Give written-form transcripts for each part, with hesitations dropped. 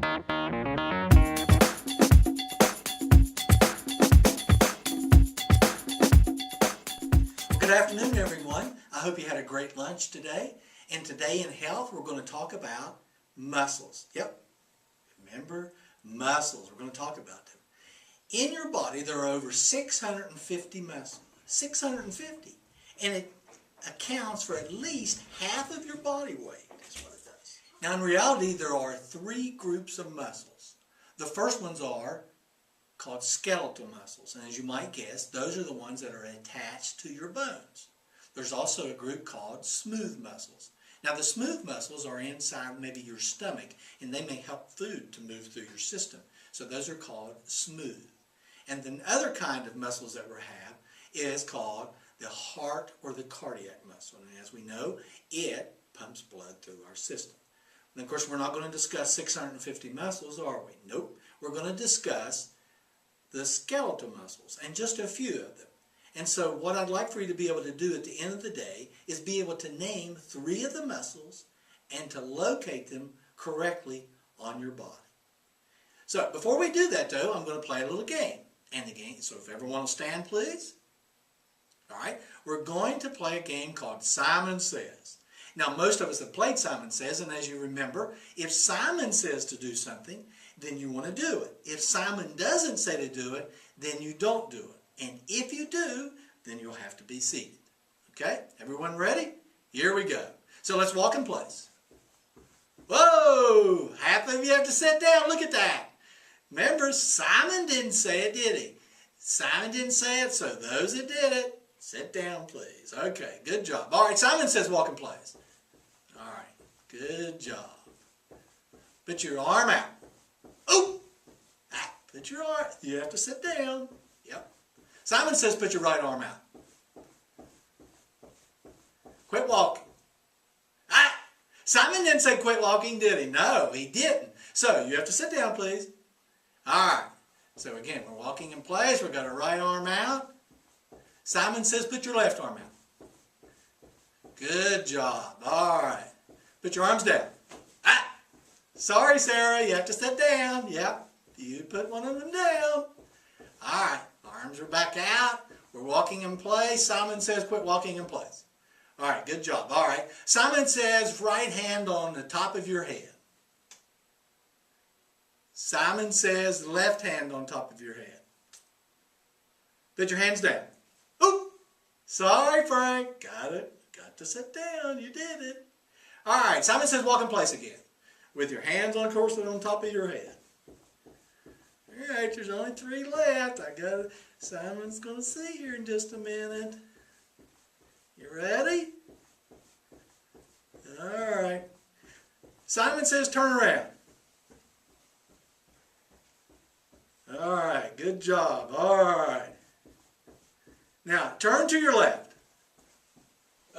Good afternoon, everyone. I hope you had a great lunch today. And today in health, we're going to talk about muscles. Yep, remember muscles. We're going to talk about them. In your body, there are over 650 muscles. 650. And it accounts for at least half of your body weight. That's what it does. Now, in reality, there are three groups of muscles. The first ones are called skeletal muscles, and as you might guess, those are the ones that are attached to your bones. There's also a group called smooth muscles. Now the smooth muscles are inside maybe your stomach, and they may help food to move through your system. So those are called smooth. And the other kind of muscles that we have is called the heart or the cardiac muscle. And as we know, it pumps blood through our system. And of course, we're not going to discuss 650 muscles, are we? Nope. We're going to discuss the skeletal muscles, and just a few of them. And so what I'd like for you to be able to do at the end of the day is be able to name three of the muscles and to locate them correctly on your body. So before we do that though, I'm going to play a little game. And the game, so if everyone will stand please. Alright, we're going to play a game called Simon Says. Now most of us have played Simon Says, and as you remember, if Simon says to do something, then you want to do it. If Simon doesn't say to do it, then you don't do it. And if you do, then you'll have to be seated. Okay? Everyone ready? Here we go. So let's walk in place. Whoa! Half of you have to sit down. Look at that. Remember, Simon didn't say it, did he? Simon didn't say it, so those that did it, sit down, please. Okay, good job. All right, Simon says walk in place. All right, good job. Put your arm out. Oh! Put your arm. You have to sit down. Yep. Simon says put your right arm out. Quit walking. Simon didn't say quit walking, did he? No, he didn't. So you have to sit down, please. All right. So again, we're walking in place. We've got our right arm out. Simon says put your left arm out. Good job. All right. Put your arms down. Sorry, Sarah, you have to sit down. Yep, you put one of them down. All right, arms are back out. We're walking in place. Simon says quit walking in place. All right, good job. All right, Simon says right hand on the top of your head. Simon says left hand on top of your head. Put your hands down. Oop, sorry, Frank. Got it. Got to sit down. You did it. All right, Simon says walk in place again. With your hands on course and on top of your head. All right, there's only three left. Simon's going to see here in just a minute. You ready? All right. Simon says turn around. All right, good job. All right. Now, turn to your left.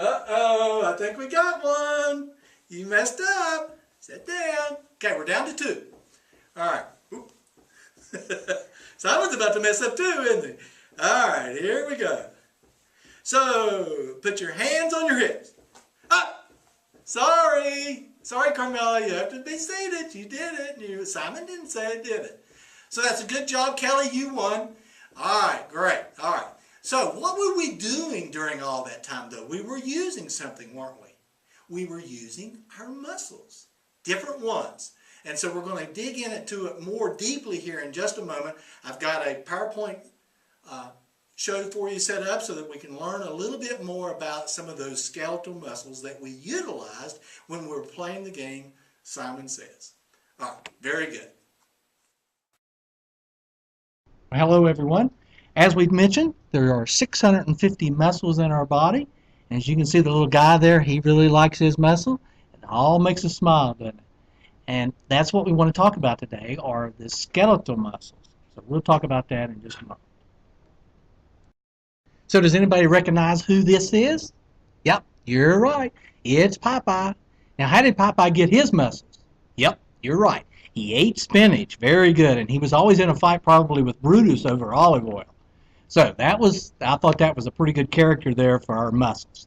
Uh-oh, I think we got one. You messed up. Sit down. Okay, we're down to two. All right. Simon's about to mess up too, isn't he? All right, here we go. So, put your hands on your hips. Sorry. Sorry, Carmela, you have to be seated. You did it. Simon didn't say it, did it? So that's a good job, Kelly. You won. All right, great. All right. So, what were we doing during all that time, though? We were using something, weren't we? We were using our muscles. Different ones. And so we're going to dig into it more deeply here in just a moment. I've got a PowerPoint show for you set up so that we can learn a little bit more about some of those skeletal muscles that we utilized when we were playing the game Simon Says. All right, very good. Hello everyone. As we've mentioned, there are 650 muscles in our body. And as you can see, the little guy there, he really likes his muscle. It all makes us smile, doesn't it? And that's what we want to talk about today, are the skeletal muscles. So we'll talk about that in just a moment. So does anybody recognize who this is? Yep, you're right. It's Popeye. Now, how did Popeye get his muscles? Yep, you're right. He ate spinach. Very good. And he was always in a fight probably with Brutus over olive oil. So I thought that was a pretty good character there for our muscles.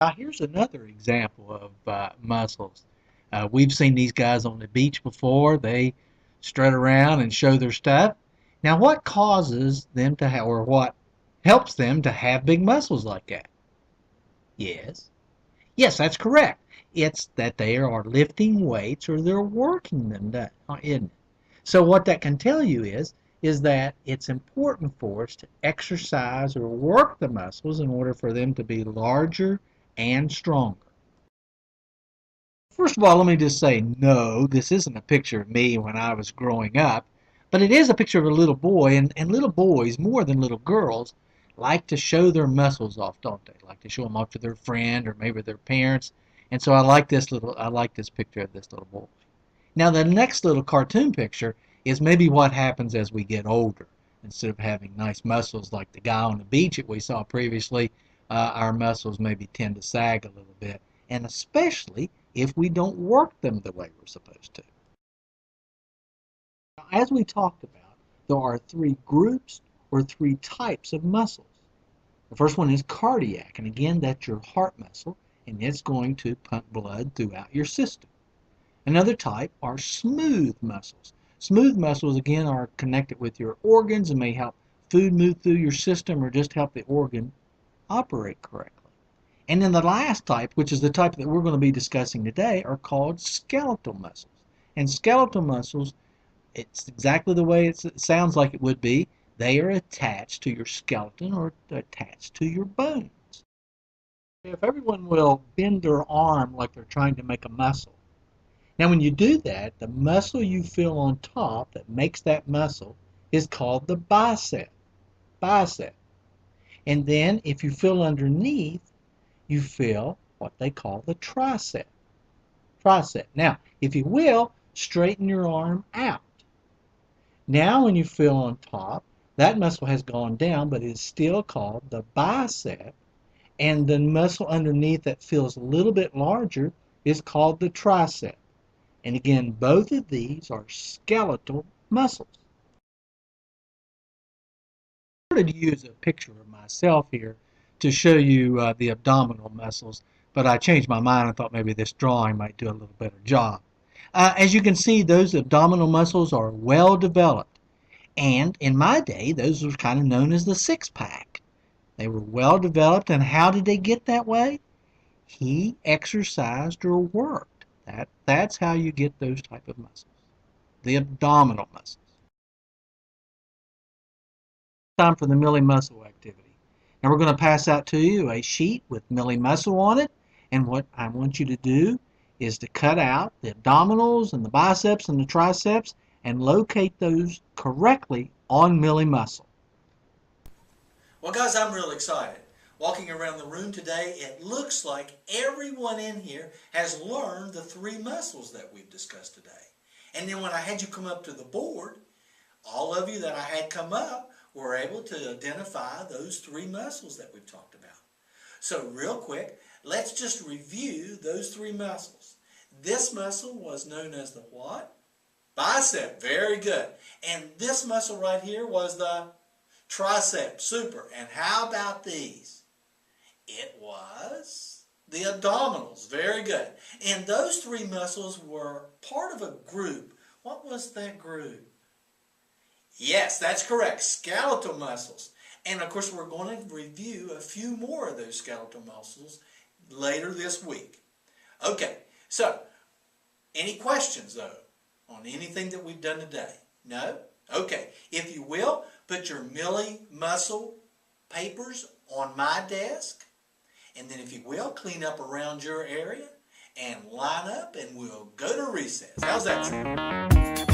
Now here's another example of muscles. We've seen these guys on the beach before. They strut around and show their stuff. Now, what causes them to have, or what helps them to have big muscles like that? Yes. Yes, that's correct. It's that they are lifting weights or they're working them, isn't it? So what that can tell you is that it's important for us to exercise or work the muscles in order for them to be larger and stronger. First of all, let me just say, no, this isn't a picture of me when I was growing up, but it is a picture of a little boy, and little boys, more than little girls, like to show their muscles off, don't they? Like to show them off to their friend or maybe their parents. And so I like this picture of this little boy. Now the next little cartoon picture is maybe what happens as we get older. Instead of having nice muscles like the guy on the beach that we saw previously, our muscles maybe tend to sag a little bit, and especially if we don't work them the way we're supposed to. Now, as we talked about, there are three groups or three types of muscles. The first one is cardiac, and again, that's your heart muscle, and it's going to pump blood throughout your system. Another type are smooth muscles. Smooth muscles, again, are connected with your organs and may help food move through your system or just help the organ operate correctly. And then the last type, which is the type that we're going to be discussing today, are called skeletal muscles. And skeletal muscles, it's exactly the way it sounds like it would be. They are attached to your skeleton or attached to your bones. If everyone will bend their arm like they're trying to make a muscle, now when you do that, the muscle you feel on top that makes that muscle is called the bicep. Bicep. And then if you feel underneath, you feel what they call the tricep. Tricep. Now, if you will, straighten your arm out. Now when you feel on top, that muscle has gone down, but it is still called the bicep. And the muscle underneath that feels a little bit larger is called the tricep. And again, both of these are skeletal muscles. I wanted to use a picture of myself here to show you the abdominal muscles, but I changed my mind and thought maybe this drawing might do a little better job. As you can see, those abdominal muscles are well developed. And in my day, those were kind of known as the six-pack. They were well developed, and how did they get that way? He exercised or worked. That's how you get those type of muscles, the abdominal muscles. Time for the Millie Muscle activity. Now we're going to pass out to you a sheet with Millie Muscle on it, and what I want you to do is to cut out the abdominals and the biceps and the triceps and locate those correctly on Millie Muscle. Well, guys, I'm real excited. Walking around the room today, it looks like everyone in here has learned the three muscles that we've discussed today. And then when I had you come up to the board, all of you that I had come up were able to identify those three muscles that we've talked about. So real quick, let's just review those three muscles. This muscle was known as the what? Bicep. Very good. And this muscle right here was the tricep. Super. And how about these? It was the abdominals. Very good. And those three muscles were part of a group. What was that group? Yes, that's correct. Skeletal muscles. And of course, we're going to review a few more of those skeletal muscles later this week. Okay, so any questions though on anything that we've done today? No? Okay, if you will, put your Millie Muscle papers on my desk. And then if you will, clean up around your area and line up and we'll go to recess. How's that sound?